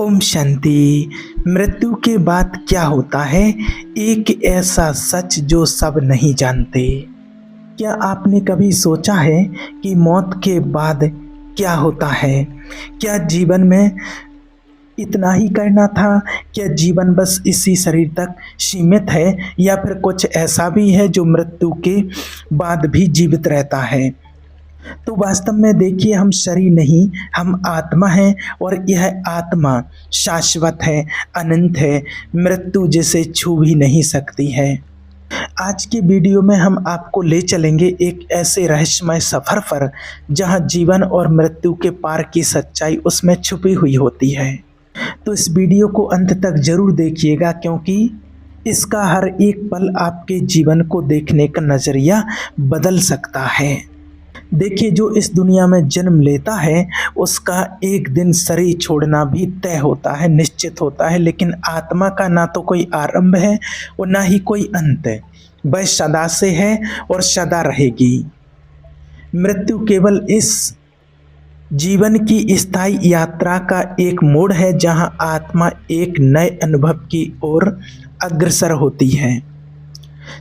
ओम शांति। मृत्यु के बाद क्या होता है, एक ऐसा सच जो सब नहीं जानते। क्या आपने कभी सोचा है कि मौत के बाद क्या होता है? क्या जीवन में इतना ही करना था? क्या जीवन बस इसी शरीर तक सीमित है, या फिर कुछ ऐसा भी है जो मृत्यु के बाद भी जीवित रहता है? तो वास्तव में देखिए, हम शरीर नहीं, हम आत्मा हैं और यह आत्मा शाश्वत है, अनंत है, मृत्यु जिसे छू भी नहीं सकती है। आज के वीडियो में हम आपको ले चलेंगे एक ऐसे रहस्यमय सफर पर जहां जीवन और मृत्यु के पार की सच्चाई उसमें छुपी हुई होती है। तो इस वीडियो को अंत तक जरूर देखिएगा, क्योंकि इसका हर एक पल आपके जीवन को देखने का नजरिया बदल सकता है। देखिए, जो इस दुनिया में जन्म लेता है उसका एक दिन शरीर छोड़ना भी तय होता है, निश्चित होता है। लेकिन आत्मा का ना तो कोई आरंभ है और ना ही कोई अंत है, वह सदा से है और सदा रहेगी। मृत्यु केवल इस जीवन की स्थायी यात्रा का एक मोड़ है जहां आत्मा एक नए अनुभव की ओर अग्रसर होती है।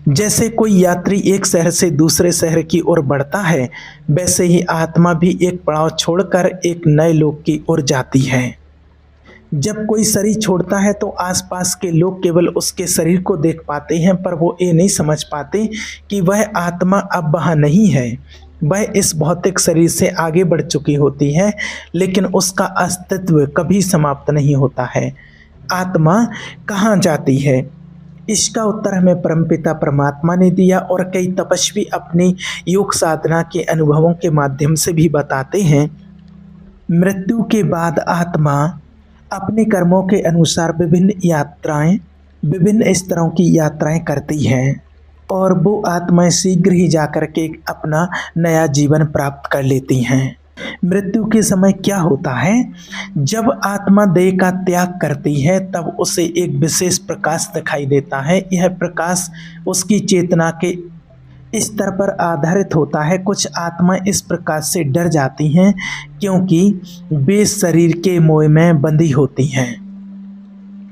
जैसे कोई यात्री एक शहर से दूसरे शहर की ओर बढ़ता है, वैसे ही आत्मा भी एक पड़ाव छोड़कर एक नए लोक की ओर जाती है। जब कोई शरीर छोड़ता है तो आसपास के लोग केवल उसके शरीर को देख पाते हैं, पर वो ये नहीं समझ पाते कि वह आत्मा अब वहाँ नहीं है। वह इस भौतिक शरीर से आगे बढ़ चुकी होती है, लेकिन उसका अस्तित्व कभी समाप्त नहीं होता है। आत्मा कहाँ जाती है, इसका उत्तर हमें परमपिता परमात्मा ने दिया, और कई तपस्वी अपनी योग साधना के अनुभवों के माध्यम से भी बताते हैं। मृत्यु के बाद आत्मा अपने कर्मों के अनुसार विभिन्न स्तरों की यात्राएं करती हैं, और वो आत्माएं शीघ्र ही जाकर के अपना नया जीवन प्राप्त कर लेती हैं। मृत्यु के समय क्या होता है, जब आत्मा देह का त्याग करती है तब उसे एक विशेष प्रकाश दिखाई देता है। यह प्रकाश उसकी चेतना के स्तर पर आधारित होता है। कुछ आत्मा इस प्रकाश से डर जाती हैं, क्योंकि वे शरीर के मोह में बंधी होती हैं,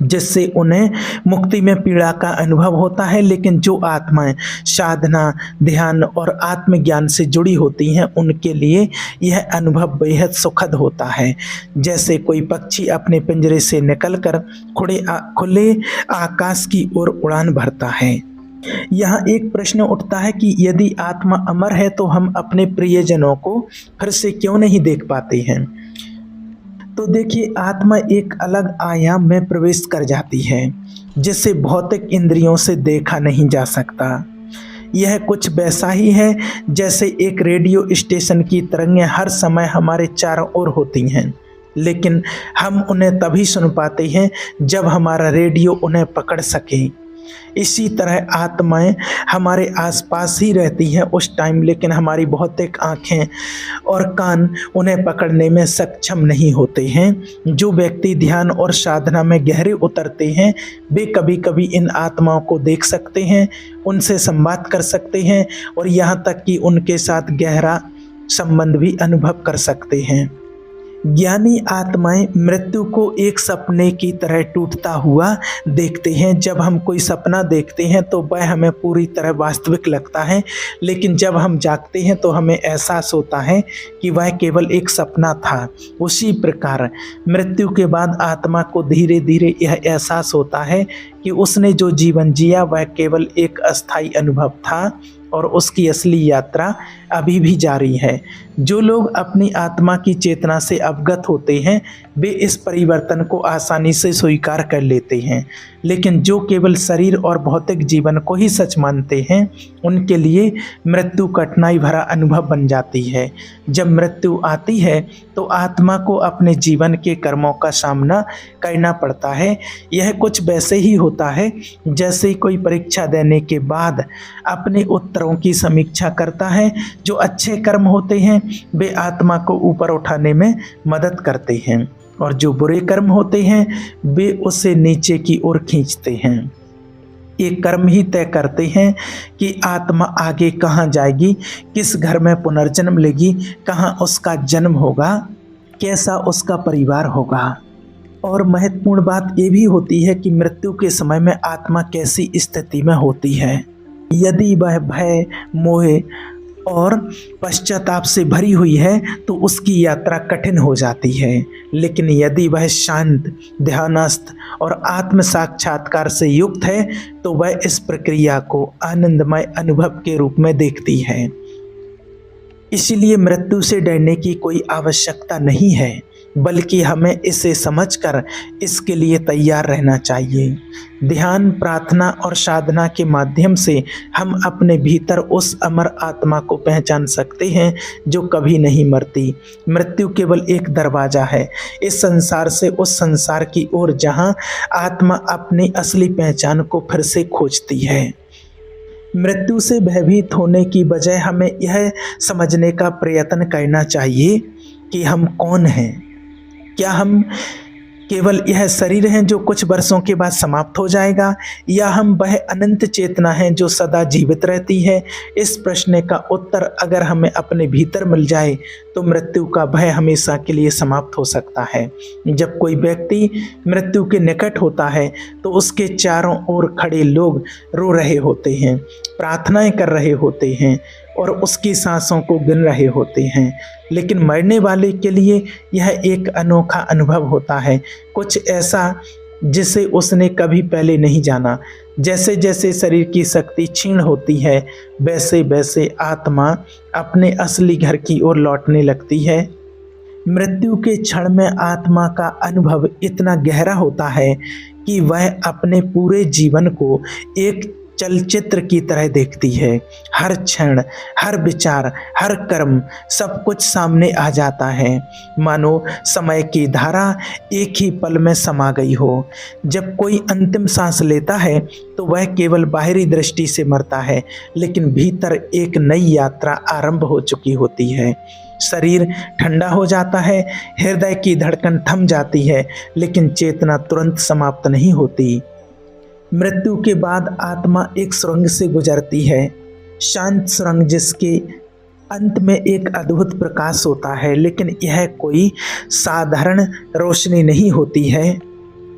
जिससे उन्हें मुक्ति में पीड़ा का अनुभव होता है। लेकिन जो आत्माएं साधना, ध्यान और आत्मज्ञान से जुड़ी होती हैं, उनके लिए यह अनुभव बेहद सुखद होता है। जैसे कोई पक्षी अपने पिंजरे से निकलकर खुले आकाश की ओर उड़ान भरता है। यहाँ एक प्रश्न उठता है कि यदि आत्मा अमर है तो हम अपने प्रियजनों को फिर से क्यों नहीं देख पाते हैं? तो देखिए, आत्मा एक अलग आयाम में प्रवेश कर जाती है, जिसे भौतिक इंद्रियों से देखा नहीं जा सकता। यह कुछ वैसा ही है जैसे एक रेडियो स्टेशन की तरंगें हर समय हमारे चारों ओर होती हैं, लेकिन हम उन्हें तभी सुन पाते हैं जब हमारा रेडियो उन्हें पकड़ सके। इसी तरह आत्माएं हमारे आसपास ही रहती हैं उस टाइम, लेकिन हमारी भौतिक आँखें और कान उन्हें पकड़ने में सक्षम नहीं होते हैं। जो व्यक्ति ध्यान और साधना में गहरे उतरते हैं, वे कभी कभी इन आत्माओं को देख सकते हैं, उनसे संवाद कर सकते हैं, और यहाँ तक कि उनके साथ गहरा संबंध भी अनुभव कर सकते हैं। ज्ञानी आत्माएं मृत्यु को एक सपने की तरह टूटता हुआ देखते हैं। जब हम कोई सपना देखते हैं तो वह हमें पूरी तरह वास्तविक लगता है, लेकिन जब हम जागते हैं तो हमें एहसास होता है कि वह केवल एक सपना था। उसी प्रकार मृत्यु के बाद आत्मा को धीरे धीरे यह एहसास होता है कि उसने जो जीवन जिया वह केवल एक अस्थायी अनुभव था, और उसकी असली यात्रा अभी भी जारी है। जो लोग अपनी आत्मा की चेतना से अवगत होते हैं, वे इस परिवर्तन को आसानी से स्वीकार कर लेते हैं, लेकिन जो केवल शरीर और भौतिक जीवन को ही सच मानते हैं, उनके लिए मृत्यु कठिनाई भरा अनुभव बन जाती है। जब मृत्यु आती है तो आत्मा को अपने जीवन के कर्मों का सामना करना पड़ता है। यह कुछ वैसे ही होता है जैसे कोई परीक्षा देने के बाद अपने उत्तरों की समीक्षा करता है। जो अच्छे कर्म होते हैं वे आत्मा को ऊपर उठाने में मदद करते हैं, और जो बुरे कर्म होते हैं वे उसे नीचे की ओर खींचते हैं। ये कर्म ही तय करते हैं कि आत्मा आगे कहाँ जाएगी, किस घर में पुनर्जन्म लेगी, कहाँ उसका जन्म होगा, कैसा उसका परिवार होगा। और महत्वपूर्ण बात ये भी होती है कि मृत्यु के समय में आत्मा कैसी स्थिति में होती है। यदि वह भय, मोह और पश्चाताप से भरी हुई है तो उसकी यात्रा कठिन हो जाती है, लेकिन यदि वह शांत, ध्यानस्थ और आत्म साक्षात्कार से युक्त है तो वह इस प्रक्रिया को आनंदमय अनुभव के रूप में देखती है। इसलिए मृत्यु से डरने की कोई आवश्यकता नहीं है, बल्कि हमें इसे समझकर इसके लिए तैयार रहना चाहिए। ध्यान, प्रार्थना और साधना के माध्यम से हम अपने भीतर उस अमर आत्मा को पहचान सकते हैं जो कभी नहीं मरती। मृत्यु केवल एक दरवाज़ा है इस संसार से उस संसार की ओर जहां आत्मा अपनी असली पहचान को फिर से खोजती है। मृत्यु से भयभीत होने की बजाय हमें यह समझने का प्रयत्न करना चाहिए कि हम कौन हैं। क्या हम केवल यह शरीर हैं जो कुछ वर्षों के बाद समाप्त हो जाएगा, या हम वह अनंत चेतना हैं जो सदा जीवित रहती है? इस प्रश्न का उत्तर अगर हमें अपने भीतर मिल जाए तो मृत्यु का भय हमेशा के लिए समाप्त हो सकता है। जब कोई व्यक्ति मृत्यु के निकट होता है तो उसके चारों ओर खड़े लोग रो रहे होते हैं, प्रार्थनाएं कर रहे होते हैं और उसकी सांसों को गिन रहे होते हैं, लेकिन मरने वाले के लिए यह एक अनोखा अनुभव होता है, कुछ ऐसा जिसे उसने कभी पहले नहीं जाना। जैसे जैसे शरीर की शक्ति क्षीण होती है वैसे वैसे आत्मा अपने असली घर की ओर लौटने लगती है। मृत्यु के क्षण में आत्मा का अनुभव इतना गहरा होता है कि वह अपने पूरे जीवन को एक चलचित्र की तरह देखती है। हर क्षण, हर विचार, हर कर्म, सब कुछ सामने आ जाता है, मानो समय की धारा एक ही पल में समा गई हो। जब कोई अंतिम सांस लेता है तो वह केवल बाहरी दृष्टि से मरता है, लेकिन भीतर एक नई यात्रा आरंभ हो चुकी होती है। शरीर ठंडा हो जाता है, हृदय की धड़कन थम जाती है, लेकिन चेतना तुरंत समाप्त नहीं होती। मृत्यु के बाद आत्मा एक सुरंग से गुजरती है, शांत सुरंग जिसके अंत में एक अद्भुत प्रकाश होता है, लेकिन यह कोई साधारण रोशनी नहीं होती है।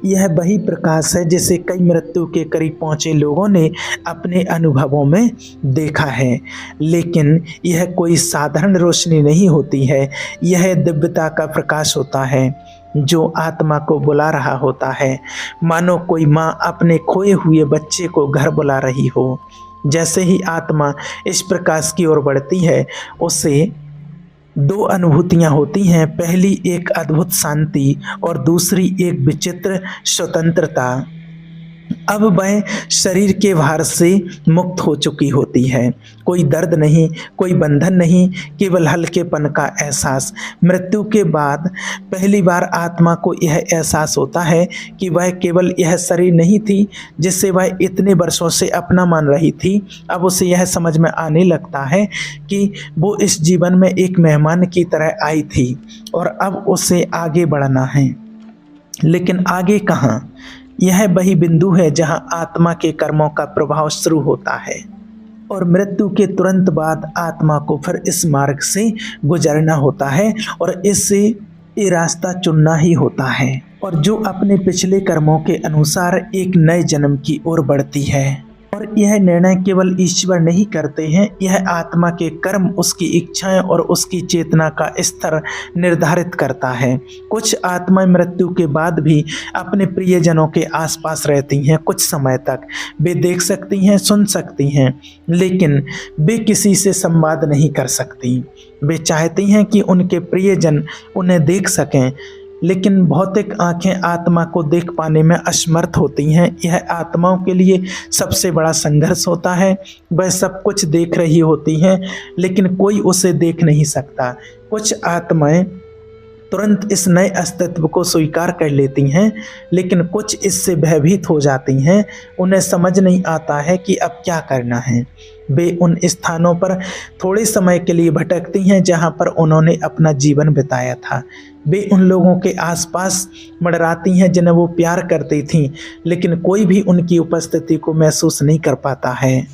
यह वही प्रकाश है जिसे कई मृत्यु के करीब पहुंचे लोगों ने अपने अनुभवों में देखा है, लेकिन यह कोई साधारण रोशनी नहीं होती है। यह दिव्यता का प्रकाश होता है जो आत्मा को बुला रहा होता है, मानो कोई माँ अपने खोए हुए बच्चे को घर बुला रही हो। जैसे ही आत्मा इस प्रकाश की ओर बढ़ती है उसे दो अनुभूतियाँ होती हैं, पहली एक अद्भुत शांति और दूसरी एक विचित्र स्वतंत्रता। अब वह शरीर के भार से मुक्त हो चुकी होती है, कोई दर्द नहीं, कोई बंधन नहीं, केवल हल्केपन का एहसास। मृत्यु के बाद पहली बार आत्मा को यह एहसास होता है कि वह केवल यह शरीर नहीं थी जिसे वह इतने वर्षों से अपना मान रही थी। अब उसे यह समझ में आने लगता है कि वो इस जीवन में एक मेहमान की तरह आई थी और अब उसे आगे बढ़ना है। लेकिन आगे कहाँ? यह वही बिंदु है जहां आत्मा के कर्मों का प्रभाव शुरू होता है और मृत्यु के तुरंत बाद आत्मा को फिर इस मार्ग से गुजरना होता है और इससे ये रास्ता चुनना ही होता है, और जो अपने पिछले कर्मों के अनुसार एक नए जन्म की ओर बढ़ती है। और यह निर्णय केवल ईश्वर नहीं करते हैं, यह आत्मा के कर्म, उसकी इच्छाएं और उसकी चेतना का स्तर निर्धारित करता है। कुछ आत्माएं मृत्यु के बाद भी अपने प्रियजनों के आसपास रहती हैं कुछ समय तक। वे देख सकती हैं, सुन सकती हैं, लेकिन वे किसी से संवाद नहीं कर सकती। वे चाहती हैं कि उनके प्रियजन उन्हें देख सकें, लेकिन भौतिक आंखें आत्मा को देख पाने में असमर्थ होती हैं। यह आत्माओं के लिए सबसे बड़ा संघर्ष होता है। वह सब कुछ देख रही होती हैं, लेकिन कोई उसे देख नहीं सकता। कुछ आत्माएं तुरंत इस नए अस्तित्व को स्वीकार कर लेती हैं, लेकिन कुछ इससे भयभीत हो जाती हैं। उन्हें समझ नहीं आता है कि अब क्या करना है। वे उन स्थानों पर थोड़े समय के लिए भटकती हैं जहां पर उन्होंने अपना जीवन बिताया था। वे उन लोगों के आसपास मंडराती हैं जिन्हें वो प्यार करती थीं, लेकिन कोई भी उनकी उपस्थिति को महसूस नहीं कर पाता है।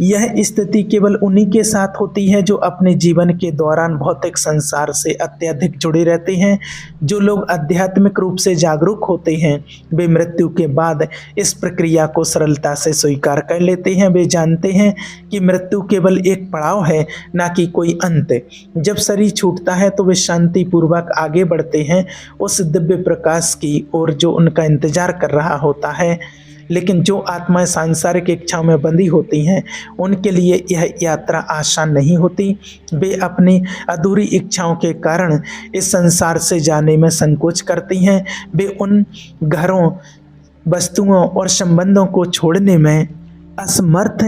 यह स्थिति केवल उन्हीं के साथ होती है जो अपने जीवन के दौरान भौतिक संसार से अत्यधिक जुड़े रहते हैं। जो लोग आध्यात्मिक रूप से जागरूक होते हैं वे मृत्यु के बाद इस प्रक्रिया को सरलता से स्वीकार कर लेते हैं। वे जानते हैं कि मृत्यु केवल एक पड़ाव है, ना कि कोई अंत। जब शरीर छूटता है तो वे शांतिपूर्वक आगे बढ़ते हैं उस दिव्य प्रकाश की ओर जो उनका इंतजार कर रहा होता है। लेकिन जो आत्माएं सांसारिक इच्छाओं में बंधी होती हैं उनके लिए यह यात्रा आसान नहीं होती। वे अपनी अधूरी इच्छाओं के कारण इस संसार से जाने में संकोच करती हैं। वे उन घरों, वस्तुओं और संबंधों को छोड़ने में असमर्थ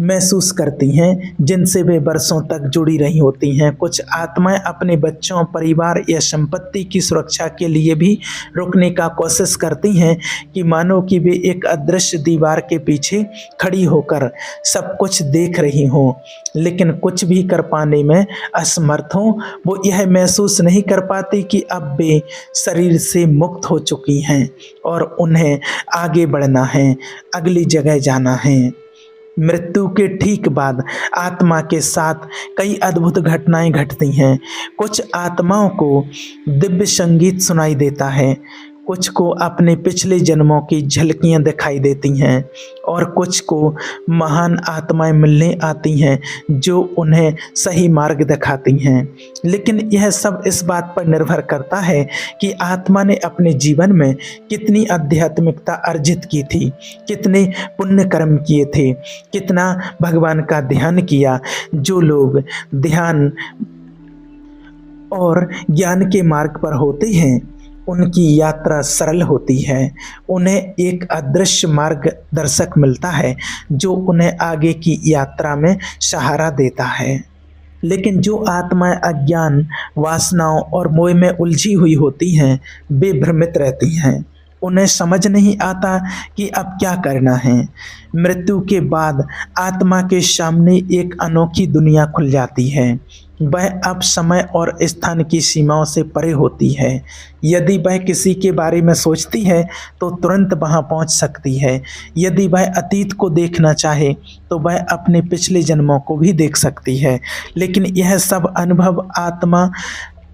महसूस करती हैं जिनसे वे वर्षों तक जुड़ी रही होती हैं। कुछ आत्माएं अपने बच्चों, परिवार या संपत्ति की सुरक्षा के लिए भी रुकने का कोशिश करती हैं कि मानो कि वे एक अदृश्य दीवार के पीछे खड़ी होकर सब कुछ देख रही हों, लेकिन कुछ भी कर पाने में असमर्थ हों। वो यह महसूस नहीं कर पाती कि अब वे शरीर से मुक्त हो चुकी हैं और उन्हें आगे बढ़ना है, अगली जगह जाना है। मृत्यु के ठीक बाद आत्मा के साथ कई अद्भुत घटनाएं घटती हैं। कुछ आत्माओं को दिव्य संगीत सुनाई देता है, कुछ को अपने पिछले जन्मों की झलकियां दिखाई देती हैं और कुछ को महान आत्माएं मिलने आती हैं जो उन्हें सही मार्ग दिखाती हैं। लेकिन यह सब इस बात पर निर्भर करता है कि आत्मा ने अपने जीवन में कितनी आध्यात्मिकता अर्जित की थी, कितने पुण्य कर्म किए थे, कितना भगवान का ध्यान किया। जो लोग ध्यान और ज्ञान के मार्ग पर होते हैं उनकी यात्रा सरल होती है। उन्हें एक अदृश्य मार्गदर्शक मिलता है जो उन्हें आगे की यात्रा में सहारा देता है। लेकिन जो आत्माएं अज्ञान, वासनाओं और मोह में उलझी हुई होती हैं वे भ्रमित रहती हैं। उन्हें समझ नहीं आता कि अब क्या करना है। मृत्यु के बाद आत्मा के सामने एक अनोखी दुनिया खुल जाती है। वह अब समय और स्थान की सीमाओं से परे होती है। यदि वह किसी के बारे में सोचती है तो तुरंत वहां पहुंच सकती है। यदि वह अतीत को देखना चाहे तो वह अपने पिछले जन्मों को भी देख सकती है। लेकिन यह सब अनुभव आत्मा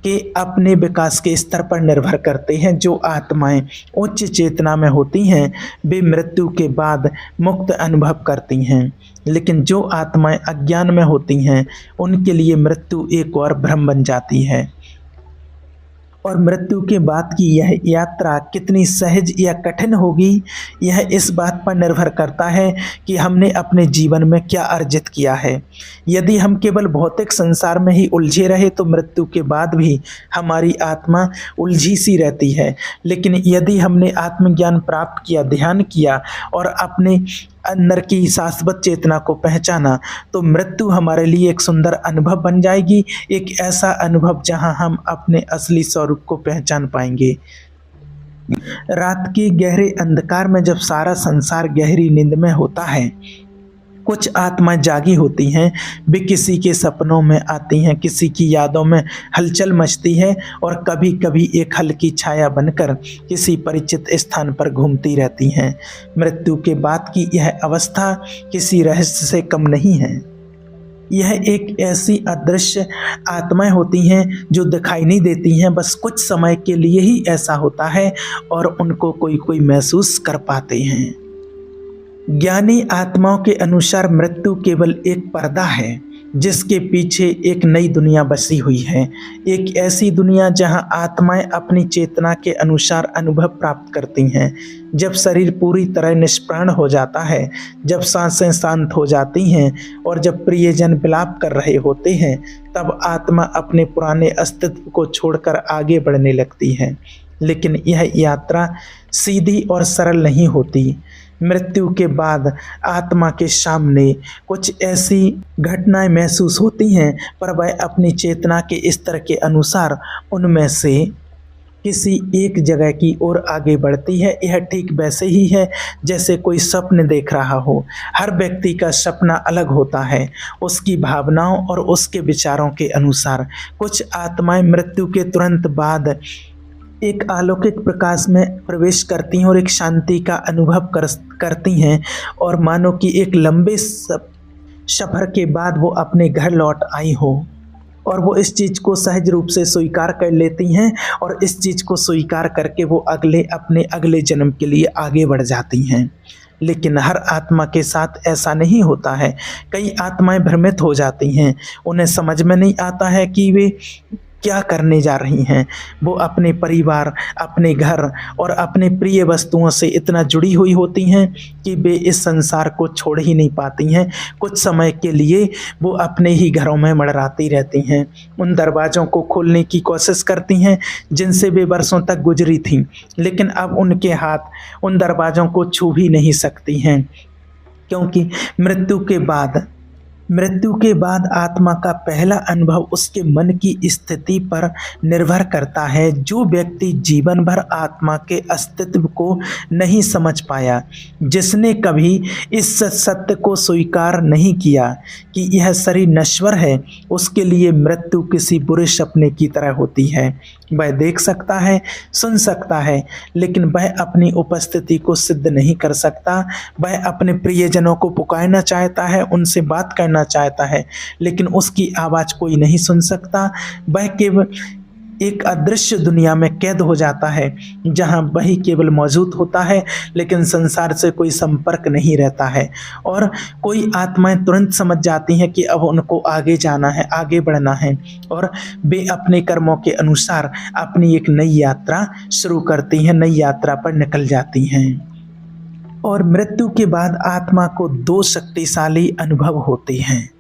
के अपने विकास के स्तर पर निर्भर करते हैं। जो आत्माएं उच्च चेतना में होती हैं वे मृत्यु के बाद मुक्त अनुभव करती हैं, लेकिन जो आत्माएं अज्ञान में होती हैं उनके लिए मृत्यु एक और भ्रम बन जाती है। और मृत्यु के बाद की यह यात्रा कितनी सहज या कठिन होगी यह इस बात पर निर्भर करता है कि हमने अपने जीवन में क्या अर्जित किया है। यदि हम केवल भौतिक संसार में ही उलझे रहे तो मृत्यु के बाद भी हमारी आत्मा उलझी सी रहती है। लेकिन यदि हमने आत्मज्ञान प्राप्त किया, ध्यान किया और अपने अंदर की शाश्वत चेतना को पहचाना तो मृत्यु हमारे लिए एक सुंदर अनुभव बन जाएगी। एक ऐसा अनुभव जहां हम अपने असली स्वरूप को पहचान पाएंगे। रात के गहरे अंधकार में जब सारा संसार गहरी नींद में होता है, कुछ आत्माएं जागी होती हैं। वे किसी के सपनों में आती हैं, किसी की यादों में हलचल मचती है और कभी कभी एक हल्की छाया बनकर किसी परिचित स्थान पर घूमती रहती हैं। मृत्यु के बाद की यह अवस्था किसी रहस्य से कम नहीं है। यह एक ऐसी अदृश्य आत्माएं होती हैं जो दिखाई नहीं देती हैं, बस कुछ समय के लिए ही ऐसा होता है और उनको कोई कोई महसूस कर पाते हैं। ज्ञानी आत्माओं के अनुसार मृत्यु केवल एक पर्दा है जिसके पीछे एक नई दुनिया बसी हुई है। एक ऐसी दुनिया जहां आत्माएं अपनी चेतना के अनुसार अनुभव प्राप्त करती हैं। जब शरीर पूरी तरह निष्प्राण हो जाता है, जब सांसें शांत हो जाती हैं और जब प्रियजन विलाप कर रहे होते हैं, तब आत्मा अपने पुराने अस्तित्व को छोड़कर आगे बढ़ने लगती है। लेकिन यह यात्रा सीधी और सरल नहीं होती। मृत्यु के बाद आत्मा के सामने कुछ ऐसी घटनाएं महसूस होती हैं, पर वह अपनी चेतना के स्तर के अनुसार उनमें से किसी एक जगह की ओर आगे बढ़ती है। यह ठीक वैसे ही है जैसे कोई स्वप्न देख रहा हो। हर व्यक्ति का सपना अलग होता है, उसकी भावनाओं और उसके विचारों के अनुसार। कुछ आत्माएं मृत्यु के तुरंत बाद एक अलौकिक प्रकाश में प्रवेश करती हैं और एक शांति का अनुभव करती हैं और मानो कि एक लंबे सफ़र के बाद वो अपने घर लौट आई हो और वो इस चीज़ को सहज रूप से स्वीकार कर लेती हैं और इस चीज़ को स्वीकार करके वो अपने अगले जन्म के लिए आगे बढ़ जाती हैं। लेकिन हर आत्मा के साथ ऐसा नहीं होता है। कई आत्माएं भ्रमित हो जाती हैं, उन्हें समझ में नहीं आता है कि वे क्या करने जा रही हैं। वो अपने परिवार, अपने घर और अपने प्रिय वस्तुओं से इतना जुड़ी हुई होती हैं कि वे इस संसार को छोड़ ही नहीं पाती हैं। कुछ समय के लिए वो अपने ही घरों में मड़राती रहती हैं, उन दरवाज़ों को खोलने की कोशिश करती हैं जिनसे वे वर्षों तक गुजरी थीं, लेकिन अब उनके हाथ उन दरवाज़ों को छू भी नहीं सकती हैं, क्योंकि मृत्यु के बाद आत्मा का पहला अनुभव उसके मन की स्थिति पर निर्भर करता है। जो व्यक्ति जीवन भर आत्मा के अस्तित्व को नहीं समझ पाया, जिसने कभी इस सत्य को स्वीकार नहीं किया कि यह शरीर नश्वर है, उसके लिए मृत्यु किसी बुरे सपने की तरह होती है। वह देख सकता है, सुन सकता है, लेकिन वह अपनी उपस्थिति को सिद्ध नहीं कर सकता। वह अपने प्रियजनों को पुकारना चाहता है, उनसे बात करना चाहता है, लेकिन उसकी आवाज़ कोई नहीं सुन सकता। वह केवल एक अदृश्य दुनिया में कैद हो जाता है, जहां वही केवल मौजूद होता है, लेकिन संसार से कोई संपर्क नहीं रहता है। और कोई आत्माएं तुरंत समझ जाती हैं कि अब उनको आगे जाना है, आगे बढ़ना है, और वे अपने कर्मों के अनुसार अपनी एक नई यात्रा शुरू करती हैं, नई यात्रा पर निकल जाती हैं। और मृत्यु के बाद आत्मा को दो शक्तिशाली अनुभव होते हैं।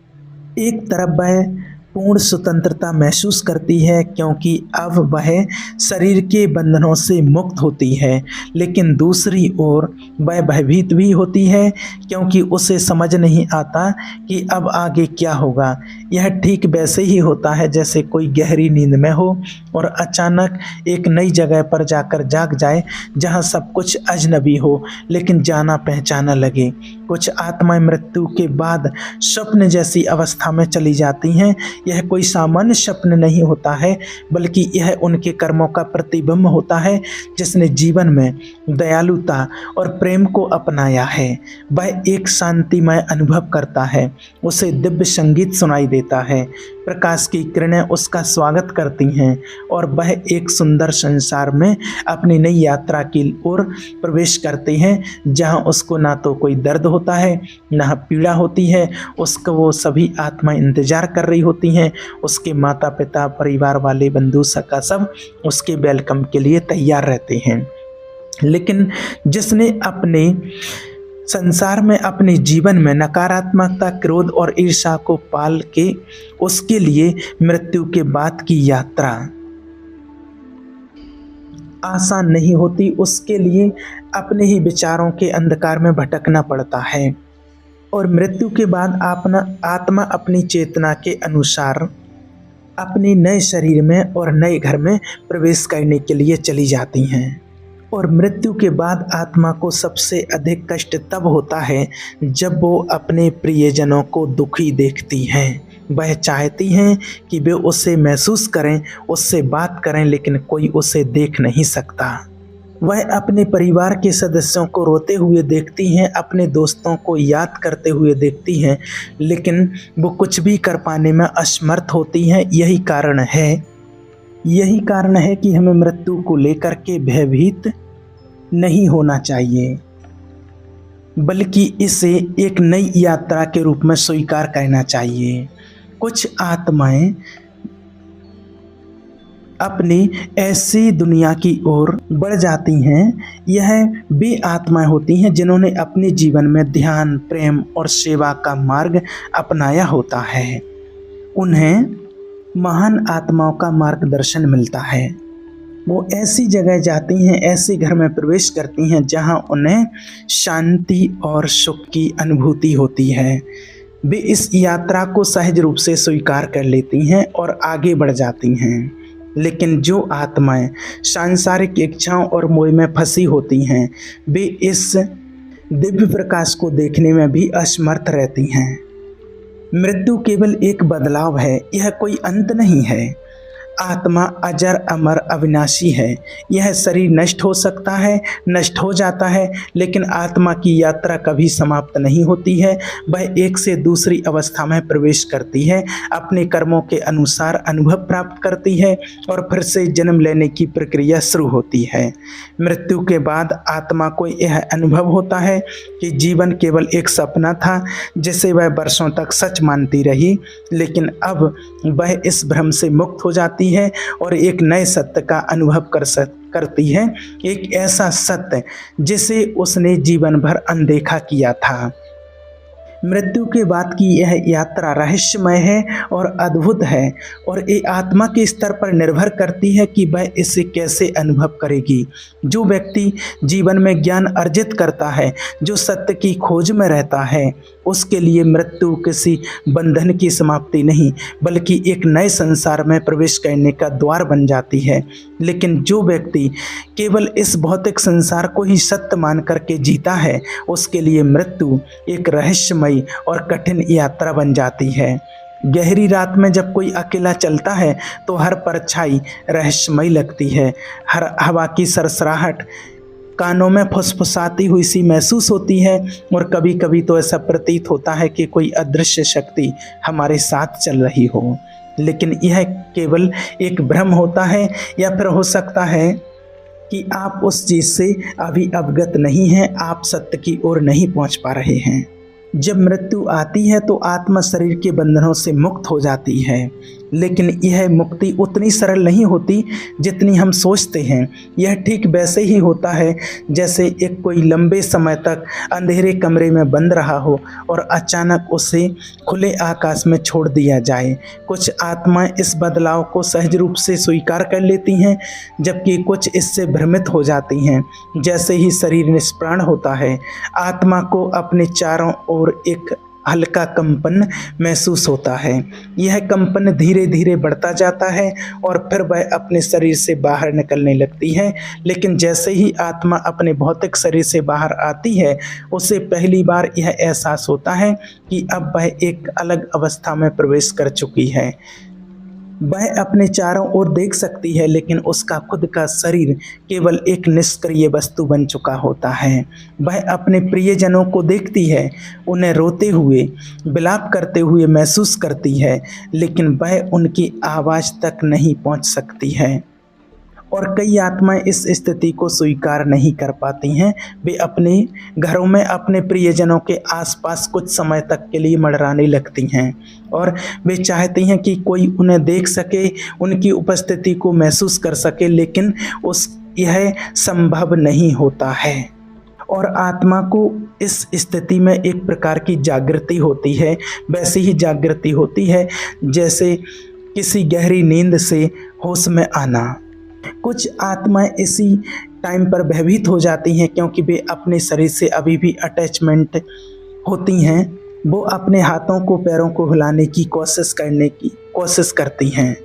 एक तरफ वह पूर्ण स्वतंत्रता महसूस करती है, क्योंकि अब वह शरीर के बंधनों से मुक्त होती है, लेकिन दूसरी ओर वह भयभीत भी होती है, क्योंकि उसे समझ नहीं आता कि अब आगे क्या होगा। यह ठीक वैसे ही होता है जैसे कोई गहरी नींद में हो और अचानक एक नई जगह पर जाकर जाग जाए, जहां सब कुछ अजनबी हो लेकिन जाना पहचाना लगे। कुछ आत्माएं मृत्यु के बाद स्वप्न जैसी अवस्था में चली जाती हैं। यह कोई सामान्य स्वप्न नहीं होता है, बल्कि यह उनके कर्मों का प्रतिबिंब होता है, जिसने जीवन में दयालुता और प्रेम को अपनाया है। वह एक शांतिमय अनुभव करता है, उसे दिव्य संगीत सुनाई देता है, प्रकाश की किरणें उसका स्वागत करती हैं, और वह एक सुंदर संसार में अपनी नई यात्रा की ओर प्रवेश करते हैं, जहां उसको ना तो कोई दर्द होता है, ना पीड़ा होती है। उसको वो सभी आत्माएं इंतजार कर रही होती हैं। उसके माता पिता, परिवार वाले, बंधु सखा सब उसके वेलकम के लिए तैयार रहते हैं। लेकिन जिसने अपने संसार में, अपने जीवन में नकारात्मकता, क्रोध और ईर्ष्या को पाल के, उसके लिए मृत्यु के बाद की यात्रा आसान नहीं होती। उसके लिए अपने ही विचारों के अंधकार में भटकना पड़ता है, और मृत्यु के बाद आत्मा अपनी चेतना के अनुसार अपने नए शरीर में और नए घर में प्रवेश करने के लिए चली जाती हैं। और मृत्यु के बाद आत्मा को सबसे अधिक कष्ट तब होता है जब वो अपने प्रियजनों को दुखी देखती हैं। वह चाहती हैं कि वे उसे महसूस करें, उससे बात करें, लेकिन कोई उसे देख नहीं सकता। वह अपने परिवार के सदस्यों को रोते हुए देखती हैं, अपने दोस्तों को याद करते हुए देखती हैं, लेकिन वो कुछ भी कर पाने में असमर्थ होती हैं। यही कारण है कि हमें मृत्यु को लेकर के भयभीत नहीं होना चाहिए, बल्कि इसे एक नई यात्रा के रूप में स्वीकार करना चाहिए। कुछ आत्माएं अपनी ऐसी दुनिया की ओर बढ़ जाती हैं। यह वे आत्माएं होती हैं जिन्होंने अपने जीवन में ध्यान, प्रेम और सेवा का मार्ग अपनाया होता है। उन्हें महान आत्माओं का मार्गदर्शन मिलता है। वो ऐसी जगह जाती हैं, ऐसे घर में प्रवेश करती हैं जहां उन्हें शांति और सुख की अनुभूति होती है। वे इस यात्रा को सहज रूप से स्वीकार कर लेती हैं और आगे बढ़ जाती हैं। लेकिन जो आत्माएं सांसारिक इच्छाओं और मोह में फंसी होती हैं, वे इस दिव्य प्रकाश को देखने में भी असमर्थ रहती हैं। मृत्यु केवल एक बदलाव है, यह कोई अंत नहीं है। आत्मा अजर अमर अविनाशी है। यह शरीर नष्ट हो सकता है, नष्ट हो जाता है, लेकिन आत्मा की यात्रा कभी समाप्त नहीं होती है। वह एक से दूसरी अवस्था में प्रवेश करती है, अपने कर्मों के अनुसार अनुभव प्राप्त करती है और फिर से जन्म लेने की प्रक्रिया शुरू होती है। मृत्यु के बाद आत्मा को यह अनुभव होता है कि जीवन केवल एक सपना था जिसे वह वर्षों तक सच मानती रही, लेकिन अब वह इस भ्रम से मुक्त हो जाती है और एक नए सत्य का अनुभव करती है, एक ऐसा सत्य जिसे उसने जीवन भर अनदेखा किया था। मृत्यु के बाद की यह यात्रा रहस्यमय है और अद्भुत है और ये आत्मा के स्तर पर निर्भर करती है कि वह इसे कैसे अनुभव करेगी। जो व्यक्ति जीवन में ज्ञान अर्जित करता है, जो सत्य की खोज में रहता है, उसके लिए मृत्यु किसी बंधन की समाप्ति नहीं बल्कि एक नए संसार में प्रवेश करने का द्वार बन जाती है। लेकिन जो व्यक्ति केवल इस भौतिक संसार को ही सत्य मान करके जीता है, उसके लिए मृत्यु एक रहस्यमय और कठिन यात्रा बन जाती है। गहरी रात में जब कोई अकेला चलता है तो हर परछाई रहस्यमय लगती है, हर हवा की सरसराहट कानों में फुसफुसाती हुई सी महसूस होती है और कभी कभी तो ऐसा प्रतीत होता है कि कोई अदृश्य शक्ति हमारे साथ चल रही हो। लेकिन यह केवल एक भ्रम होता है, या फिर हो सकता है कि आप उस चीज़ से अभी अवगत नहीं हैं, आप सत्य की ओर नहीं पहुंच पा रहे हैं। जब मृत्यु आती है तो आत्मा शरीर के बंधनों से मुक्त हो जाती है, लेकिन यह मुक्ति उतनी सरल नहीं होती जितनी हम सोचते हैं। यह ठीक वैसे ही होता है जैसे एक कोई लंबे समय तक अंधेरे कमरे में बंद रहा हो और अचानक उसे खुले आकाश में छोड़ दिया जाए। कुछ आत्माएं इस बदलाव को सहज रूप से स्वीकार कर लेती हैं, जबकि कुछ इससे भ्रमित हो जाती हैं। जैसे ही शरीर निष्प्राण होता है, आत्मा को अपने चारों ओर एक हल्का कंपन महसूस होता है। यह कंपन धीरे धीरे बढ़ता जाता है और फिर वह अपने शरीर से बाहर निकलने लगती है। लेकिन जैसे ही आत्मा अपने भौतिक शरीर से बाहर आती है, उसे पहली बार यह एहसास होता है कि अब वह एक अलग अवस्था में प्रवेश कर चुकी है। वह अपने चारों ओर देख सकती है, लेकिन उसका खुद का शरीर केवल एक निष्क्रिय वस्तु बन चुका होता है। वह अपने प्रियजनों को देखती है, उन्हें रोते हुए, विलाप करते हुए महसूस करती है, लेकिन वह उनकी आवाज़ तक नहीं पहुंच सकती है। और कई आत्माएं इस स्थिति को स्वीकार नहीं कर पाती हैं। वे अपने घरों में अपने प्रियजनों के आसपास कुछ समय तक के लिए मंडराने लगती हैं और वे चाहती हैं कि कोई उन्हें देख सके, उनकी उपस्थिति को महसूस कर सके, लेकिन यह संभव नहीं होता है। और आत्मा को इस स्थिति में एक प्रकार की जागृति होती है। वैसी ही जागृति होती है जैसे किसी गहरी नींद से होश में आना। कुछ आत्माएं इसी टाइम पर भयभीत हो जाती हैं क्योंकि वे अपने शरीर से अभी भी अटैचमेंट होती हैं। वो अपने हाथों को, पैरों को हिलाने की कोशिश करती हैं,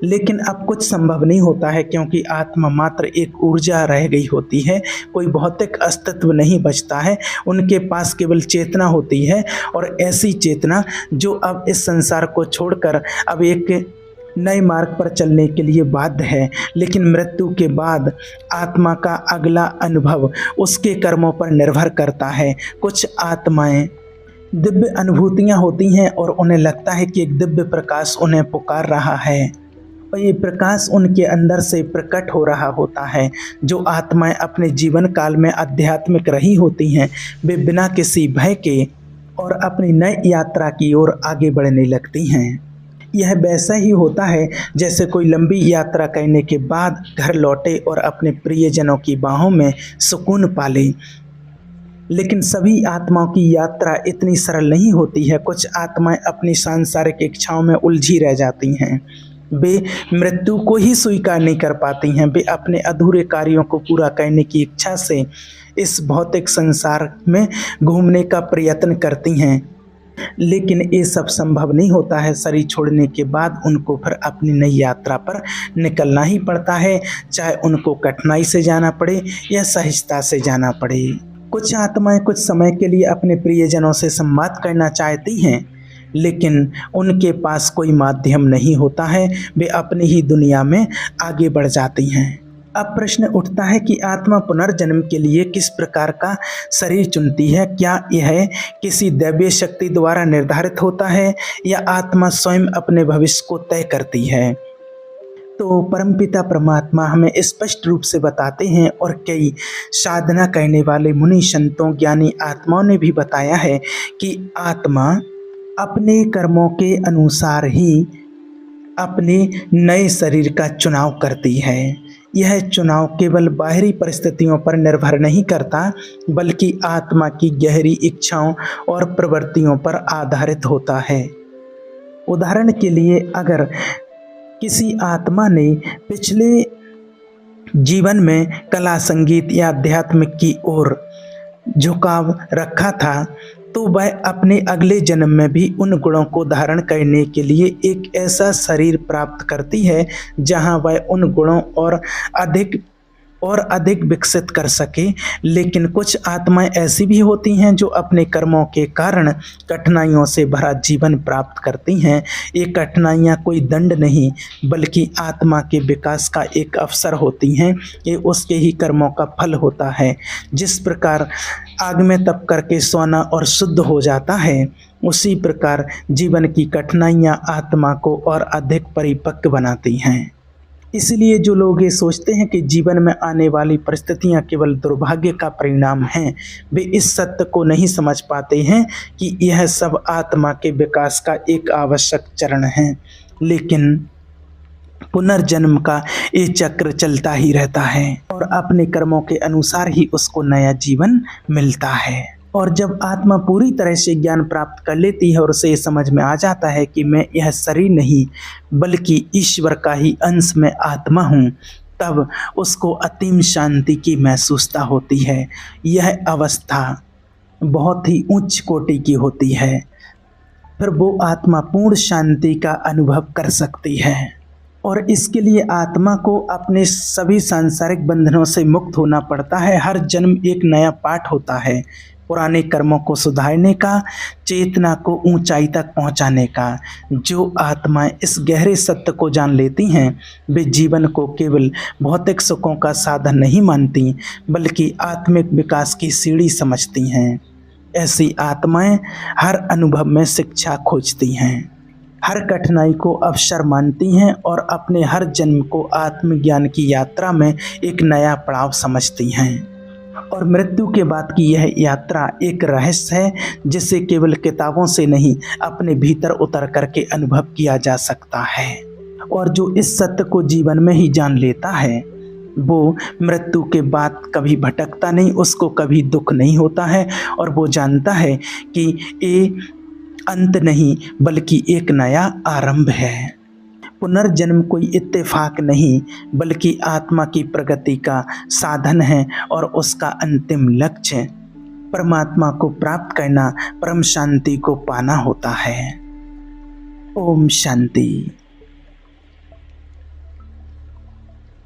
लेकिन अब कुछ संभव नहीं होता है क्योंकि आत्मा मात्र एक ऊर्जा रह गई होती है। कोई भौतिक अस्तित्व नहीं बचता है, उनके पास केवल चेतना होती है, और ऐसी चेतना जो अब इस संसार को छोड़कर अब एक नए मार्ग पर चलने के लिए बाध्य है। लेकिन मृत्यु के बाद आत्मा का अगला अनुभव उसके कर्मों पर निर्भर करता है। कुछ आत्माएं दिव्य अनुभूतियां होती हैं और उन्हें लगता है कि एक दिव्य प्रकाश उन्हें पुकार रहा है और ये प्रकाश उनके अंदर से प्रकट हो रहा होता है। जो आत्माएं अपने जीवन काल में आध्यात्मिक रही होती हैं, वे बिना किसी भय के और अपनी नई यात्रा की ओर आगे बढ़ने लगती हैं। यह वैसा ही होता है जैसे कोई लंबी यात्रा करने के बाद घर लौटे और अपने प्रियजनों की बाहों में सुकून पाले। लेकिन सभी आत्माओं की यात्रा इतनी सरल नहीं होती है। कुछ आत्माएं अपनी सांसारिक इच्छाओं में उलझी रह जाती हैं। वे मृत्यु को ही स्वीकार नहीं कर पाती हैं। वे अपने अधूरे कार्यों को पूरा करने की इच्छा से इस भौतिक संसार में घूमने का प्रयत्न करती हैं, लेकिन ये सब संभव नहीं होता है। शरीर छोड़ने के बाद उनको फिर अपनी नई यात्रा पर निकलना ही पड़ता है, चाहे उनको कठिनाई से जाना पड़े या सहजता से जाना पड़े। कुछ आत्माएं कुछ समय के लिए अपने प्रियजनों से संवाद करना चाहती हैं, लेकिन उनके पास कोई माध्यम नहीं होता है, वे अपनी ही दुनिया में आगे बढ़ जाती हैं। अब प्रश्न उठता है कि आत्मा पुनर्जन्म के लिए किस प्रकार का शरीर चुनती है? क्या यह किसी दैवीय शक्ति द्वारा निर्धारित होता है या आत्मा स्वयं अपने भविष्य को तय करती है? तो परमपिता परमात्मा हमें स्पष्ट रूप से बताते हैं और कई साधना करने वाले मुनि संतों ज्ञानी आत्माओं ने भी बताया है कि आत्मा अपने कर्मों के अनुसार ही अपने नए शरीर का चुनाव करती है। यह चुनाव केवल बाहरी परिस्थितियों पर निर्भर नहीं करता, बल्कि आत्मा की गहरी इच्छाओं और प्रवृत्तियों पर आधारित होता है। उदाहरण के लिए, अगर किसी आत्मा ने पिछले जीवन में कला, संगीत या अध्यात्म की ओर झुकाव रखा था, तो वह अपने अगले जन्म में भी उन गुणों को धारण करने के लिए एक ऐसा शरीर प्राप्त करती है जहां वह उन गुणों और अधिक विकसित कर सके। लेकिन कुछ आत्माएं ऐसी भी होती हैं जो अपने कर्मों के कारण कठिनाइयों से भरा जीवन प्राप्त करती हैं। ये कठिनाइयां कोई दंड नहीं, बल्कि आत्मा के विकास का एक अवसर होती हैं। ये उसके ही कर्मों का फल होता है। जिस प्रकार आग में तप करके सोना और शुद्ध हो जाता है, उसी प्रकार जीवन की कठिनाइयां आत्मा को और अधिक परिपक्व बनाती हैं। इसलिए जो लोग ये सोचते हैं कि जीवन में आने वाली परिस्थितियां केवल दुर्भाग्य का परिणाम हैं, वे इस सत्य को नहीं समझ पाते हैं कि यह सब आत्मा के विकास का एक आवश्यक चरण है। लेकिन पुनर्जन्म का ये चक्र चलता ही रहता है और अपने कर्मों के अनुसार ही उसको नया जीवन मिलता है। और जब आत्मा पूरी तरह से ज्ञान प्राप्त कर लेती है और उसे ये समझ में आ जाता है कि मैं यह शरीर नहीं बल्कि ईश्वर का ही अंश में आत्मा हूँ, तब उसको असीम शांति की महसूसता होती है। यह अवस्था बहुत ही उच्च कोटि की होती है। फिर वो आत्मा पूर्ण शांति का अनुभव कर सकती है और इसके लिए आत्मा को अपने सभी सांसारिक बंधनों से मुक्त होना पड़ता है। हर जन्म एक नया पाठ होता है, पुराने कर्मों को सुधारने का, चेतना को ऊंचाई तक पहुंचाने का। जो आत्माएं इस गहरे सत्य को जान लेती हैं, वे जीवन को केवल भौतिक सुखों का साधन नहीं मानती, बल्कि आत्मिक विकास की सीढ़ी समझती हैं। ऐसी आत्माएं हर अनुभव में शिक्षा खोजती हैं, हर कठिनाई को अवसर मानती हैं और अपने हर जन्म को आत्मज्ञान की यात्रा में एक नया पड़ाव समझती हैं। और मृत्यु के बाद की यह यात्रा एक रहस्य है जिसे केवल किताबों से नहीं, अपने भीतर उतर करके अनुभव किया जा सकता है। और जो इस सत्य को जीवन में ही जान लेता है, वो मृत्यु के बाद कभी भटकता नहीं, उसको कभी दुख नहीं होता है और वो जानता है कि ये अंत नहीं बल्कि एक नया आरंभ है। पुनर्जन्म कोई इत्तेफाक नहीं, बल्कि आत्मा की प्रगति का साधन है और उसका अंतिम लक्ष्य परमात्मा को प्राप्त करना, परम शांति को पाना होता है। ओम शांति।